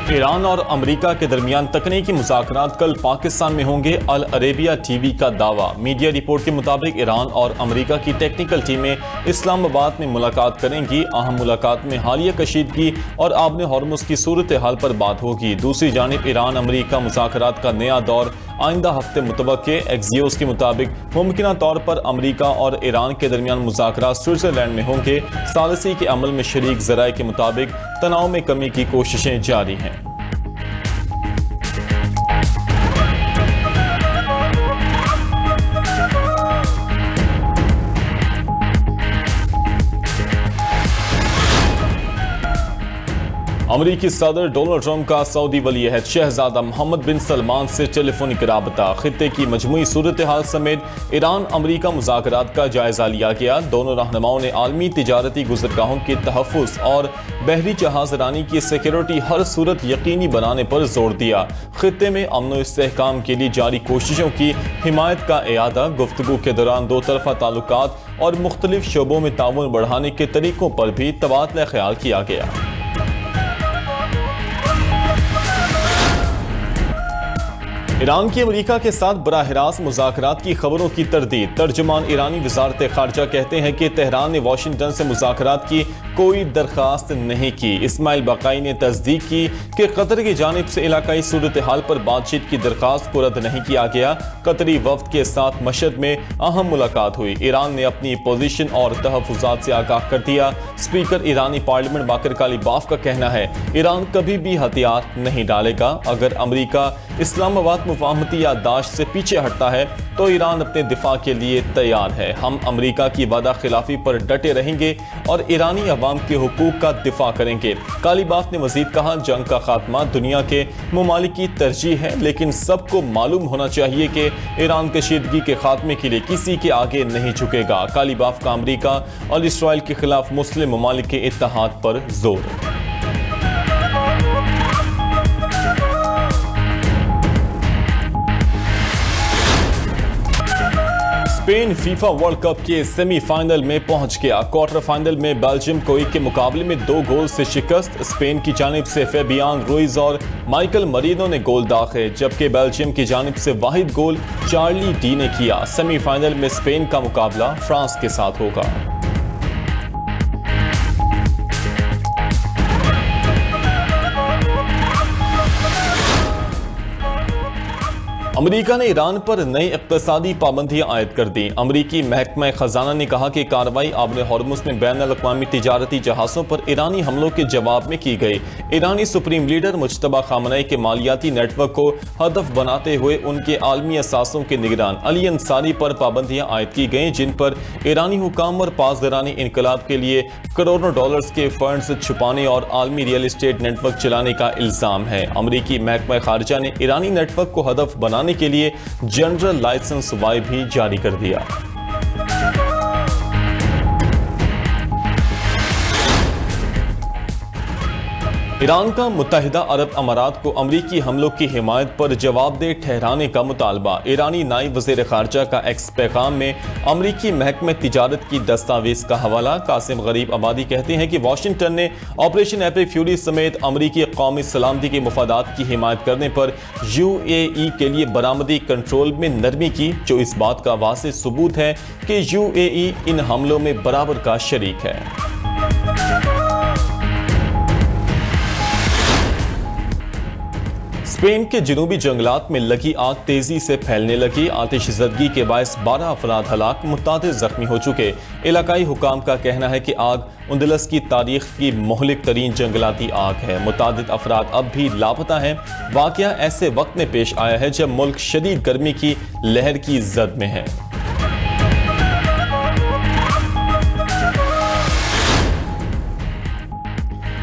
Iran और America के दरमियान तकनीकी मुज़ाकरात कल पाकिस्तान में होंगे। अल अरेबिया टीवी का दावा। मीडिया रिपोर्ट के मुताबिक ईरान और अमेरिका की टेक्निकल टीमें इस्लामाबाद में मुलाकात करेंगी। अहम मुलाकात में हालिया कशीदगी और आबने हॉर्मुज़ की सूरत हाल पर बात होगी। दूसरी जानिब ईरान अमेरिका मुज़ाकरात का नया दौर आइंदा हफ्ते मुतवक्के। एक्सियोस के मुताबिक मुमकिन तौर पर अमेरिका और ईरान के दरमियान मुज़ाकरात स्विट्ज़रलैंड में होंगे। सालिसी के अमल में शरीक ज़राए के मुताबिक तनाव में कमी की कोशिशें जारी हैं। अमरीकी सदर डोनाल्ड ट्रंप का सऊदी वली-ए-अहद शहजादा मोहम्मद बिन सलमान से टेलीफोनिक राबता। खित्ते की मजमूई सूरत हाल समेत ईरान अमरीका मुज़ाकरात का जायजा लिया गया। दोनों रहनुमाओं ने आलमी तिजारती गुज़रगाहों के तहफ़्फ़ुज़ और बहरी जहाज़रानी की सिक्योरिटी हर सूरत यकीनी बनाने पर जोर दिया। खित्ते में अमन व इस्तेहकाम के लिए जारी कोशिशों की हिमायत का इयादा। गुफ्तगू के दौरान दो तरफ़ा ताल्लुकात और मुख्तलिफ शोबों में ताउन बढ़ाने के तरीकों पर भी तबादला ख्याल किया गया। ईरान की अमेरिका के साथ बराह रास्त मुज़ाकरात की खबरों की तरदीद। तर्जुमान ईरानी वज़ारत ख़ारजा कहते हैं कि तेहरान ने वाशिंगटन से मुज़ाकरात की कोई दरख्वास्त नहीं की। इस्माइल बाकाई ने तस्दीक की कि कतर की जानिब से इलाकाई सूरत हाल पर बातचीत की दरख्वास्त को रद्द नहीं किया गया। कतरी वफ्द के साथ मशहद में अहम मुलाकात हुई। ईरान ने अपनी पोजीशन और तहफ़्फ़ुज़ात से आगाह कर दिया। स्पीकर ईरानी पार्लियामेंट बाकर कालीबाफ का कहना है ईरान कभी भी हथियार नहीं डालेगा। अगर अमेरिका इस्लामाबाद मुफाहमती याददाश्त से पीछे हटता है तो ईरान अपने दिफा के लिए तैयार है। हम अमेरिका की वादा खिलाफी पर डटे रहेंगे और ईरानी अवाम के हुकूक का दिफा करेंगे। कालीबाफ ने मजीद कहा, जंग का खात्मा दुनिया के ममालिक की तरजीह है, लेकिन सबको मालूम होना चाहिए कि ईरान कशीदगी के खात्मे के लिए किसी के आगे नहीं झुकेगा। कालीबाफ का अमेरिका और इसराइल के खिलाफ मुस्लिम ममालिक के इत्तेहाद पर जोर। स्पेन फीफा वर्ल्ड कप के सेमीफाइनल में पहुंच गया। क्वार्टर फाइनल में बेल्जियम को एक के मुकाबले में 2 गोल से शिकस्त। स्पेन की जानिब से फेबियान रुइज और माइकल मरीनो ने गोल दागे, जबकि बेल्जियम की जानिब से वाहिद गोल चार्ली डी ने किया। सेमीफाइनल में स्पेन का मुकाबला फ्रांस के साथ होगा। अमेरिका ने ईरान पर नई इक़्तिसादी पाबंदियां आयद कर दी। अमरीकी महकमा खजाना ने कहा कि कार्रवाई आबने हॉर्मुज़ में बैन अल-अक़वामी तिजारती जहाज़ों पर ईरानी हमलों के जवाब में की गई। ईरानी सुप्रीम लीडर मुज्तबा खामनई के मालियाती नेटवर्क को हदफ बनाते हुए उनके आलमी असासों के निगरान अली अंसारी पर पाबंदियां आयद की गईं, जिन पर ईरानी हुकाम और पासदारानी इनकलाब के लिए करोड़ों डॉलर्स के फंड्स छुपाने और आलमी रियल एस्टेट नेटवर्क चलाने का इल्ज़ाम है। अमरीकी महकमा खारजा ने ईरानी नेटवर्क को हदफ बनाने के लिए जनरल लाइसेंस वाई भी जारी कर दिया। ईरान का मुत्तहिदा अरब अमारात को अमरीकी हमलों की हिमायत पर जवाबदेह ठहराने का मुतालबा। ईरानी नायब वज़ीर ख़ारजा का एक्स पैगाम में अमरीकी महकमे तिजारत की दस्तावेज़ का हवाला। कासिम गरीब आबादी कहते हैं कि वाशिंगटन ने ऑपरेशन एपी फ्यूरी समेत अमरीकी कौमी सलामती के मुफादात की हिमायत करने पर UAE के लिए बरामदी कंट्रोल में नरमी की, जो इस बात का वाज़ेह सबूत है कि UAE इन हमलों में बराबर का शरीक है। स्पेन के जनूबी जंगलात में लगी आग तेजी से फैलने लगी। आतिशज़दगी के बायस 12 अफराद हलाक, मुतादिद जख्मी हो चुके। इलाकाई हुकाम का कहना है कि आग उंदलस की तारीख की मोहलिक तरीन जंगलाती आग है। मुतादिद अफराद अब भी लापता हैं। वाक़या ऐसे वक्त में पेश आया है जब मुल्क शदीद गर्मी की लहर की जद में है।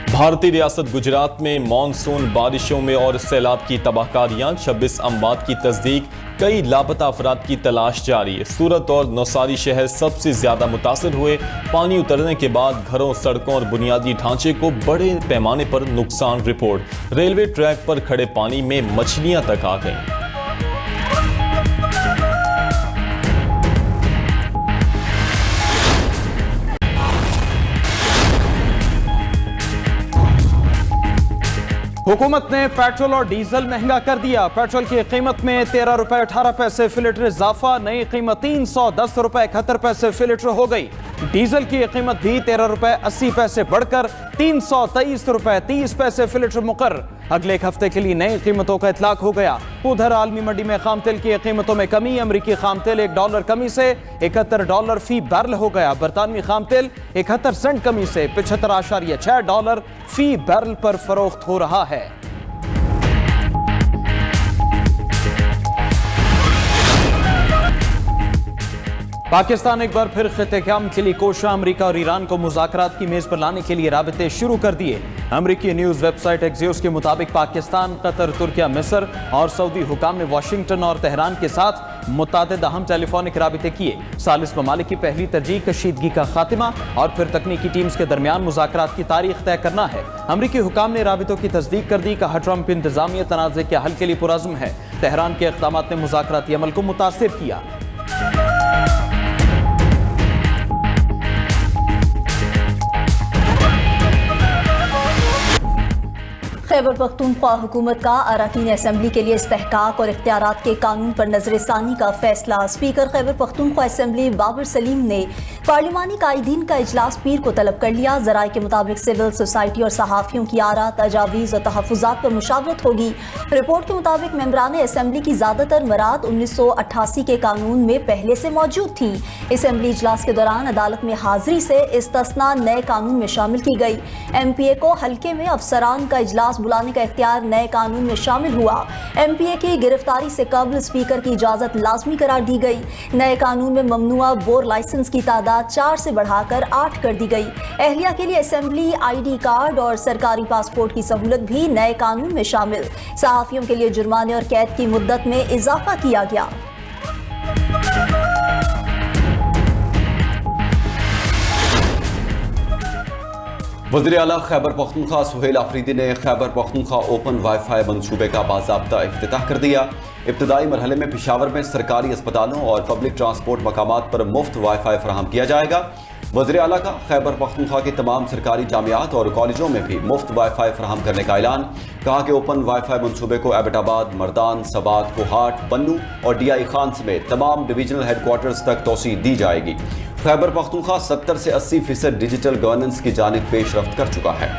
भारतीय रियासत गुजरात में मानसून बारिशों में और सैलाब की तबाहकारियां। 26 अमवात की तस्दीक, कई लापता अफराद की तलाश जारी। सूरत और नौसारी शहर सबसे ज्यादा मुतासर हुए। पानी उतरने के बाद घरों, सड़कों और बुनियादी ढांचे को बड़े पैमाने पर नुकसान रिपोर्ट। रेलवे ट्रैक पर खड़े पानी में मछलियां तक आ गईं। हुकूमत ने पेट्रोल और डीजल महंगा कर दिया। पेट्रोल की कीमत में 13 रुपए 18 पैसे फी लीटर इजाफा, नई कीमत 310 रुपए 71 पैसे फी लीटर हो गई। डीजल की कीमत भी 13 रुपए 80 पैसे बढ़कर 323 रुपए 30 पैसे फी लीटर मुकर्रर। अगले एक हफ्ते के लिए नई कीमतों का इतलाक हो गया। उधर आलमी मंडी में खाम तेल की कीमतों में कमी। अमरीकी खाम तेल $1 कमी से $71 फी बैरल हो गया। बरतानवी खाम तेल 71 सेंट कमी से $75.6 फी बैरल पर फरोख्त हो रहा है। पाकिस्तान एक बार फिर ख़िते-ए-क़याम के लिए कोशिश। अमरीका और ईरान को मुज़ाकरात की मेज़ पर लाने के लिए राबिते शुरू कर दिए। अमरीकी न्यूज़ वेबसाइट एक्सियोस के मुताबिक पाकिस्तान, कतर, तुर्किया, मिस्र और सऊदी हुकाम ने वाशिंगटन और तेहरान के साथ मुतादिद अहम टेलीफोनिक राबिते किए। सालिस ममालिक की पहली तरजीह कशीदगी का खात्मा और फिर तकनीकी टीम्स के दरमियान मुज़ाकरात की तारीख तय करना है। अमरीकी हुकाम ने राबितों की तस्दीक कर दी। कहा, ट्रंप इंतजामिया तनाज़े के हल के लिए पुरज़्म है। तेहरान के इक़दामात ने मुज़ाकराती अमल को मुतासिर किया। खैबर पख्तूनख्वा हुकूमत का अरकान असम्बली के लिए इस्तेहकाक और इख्तियारात के कानून पर नजरसानी का फैसला। स्पीकर खैबर पख्तूनख्वा असम्बली बाबर सलीम ने पार्लिमानी कायदीन का इजलास पीर को तलब कर लिया। ज़राए के मुताबिक सिविल सोसाइटी और सहाफ़ियों की आरा, तजावीज़ और तहफ़्फ़ुज़ात पर मुशावरत होगी। रिपोर्ट के मुताबिक मेंबरान असम्बली की ज़्यादातर मराद 1988 के कानून में पहले से मौजूद थी। असम्बली इजलास के दौरान अदालत में हाजिरी से इस्तिस्ना नए कानून में शामिल की गई। MPA को हल्के में अफसरान का इजलास बुलाने का इख्तियार नए कानून में शामिल हुआ। MPA की गिरफ्तारी से कबल स्पीकर की इजाजत लाजमी करार दी गई। नए कानून में ममनुआ बोर लाइसेंस की तादाद 4 से बढ़ाकर 8 कर दी गई। एहलिया के लिए असेंबली ID कार्ड और सरकारी पासपोर्ट की सहूलत भी नए कानून में शामिल। सहाफियों के लिए जुर्माने और कैद की मुद्दत में इजाफा किया गया। वज़ीर आला खैबर पख्तूनख्वा सुहेल आफरीदी ने खैबर पख्तूनख्वा ओपन वाईफाई मनसूबे का बाज़ाब्ता इफ्तिताह कर दिया। इब्तदाई मरहले में पेशावर में सरकारी अस्पतालों और पब्लिक ट्रांसपोर्ट मकामात पर मुफ्त वाईफाई फराहम किया जाएगा। वज़ीर आला का खैबर पख्तूनख्वा के तमाम सरकारी जामियात और कॉलेजों में भी मुफ्त वाईफाई फराहम करने का ऐलान। कहा कि ओपन वाईफाई मनसूबे को एबटाबाद, मर्दान, सबात, कोहाट, बन्नू और DI खान समेत तमाम डिवीजनल हेडक्वार्टर्स तक तोसी दी जाएगी। खैबर पख्तूनख्वा 70 से 80% डिजिटल गवर्नेंस की जानिब पेशरफ्त कर चुका है।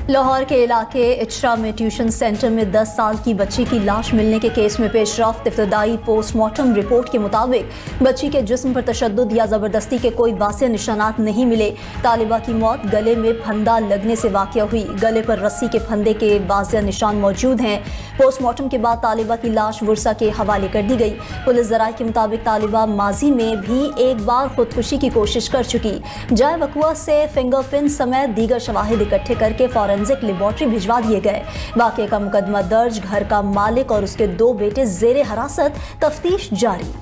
लाहौर के इलाके इचरा में ट्यूशन सेंटर में 10 साल की बच्ची की लाश मिलने के केस में पेशरफ्त। इब्तदाई पोस्टमार्टम रिपोर्ट के मुताबिक बच्ची के जिस्म पर तशद्दुद या ज़बरदस्ती के कोई वाज़ेह निशानात नहीं मिले। तालिबा की मौत गले में फंदा लगने से वाक़या हुई। गले पर रस्सी के फंदे के वाज़ेह निशान मौजूद हैं। पोस्टमार्टम के बाद तालिबा की लाश वर्सा के हवाले कर दी गई। पुलिस ज़राए के मुताबिक तालिबा माजी में भी एक बार खुदकुशी की कोशिश कर चुकी। जाए वक़ुआ से फिंगरप्रिंट समेत दीगर शवाहिद इकट्ठे करके फॉरेंसिक लेबॉर्ट्री भिजवा दिए गए। वाक़े का मुकदमा दर्ज, घर का मालिक और उसके 2 बेटे ज़ेरे हिरासत, तफ्तीश जारी।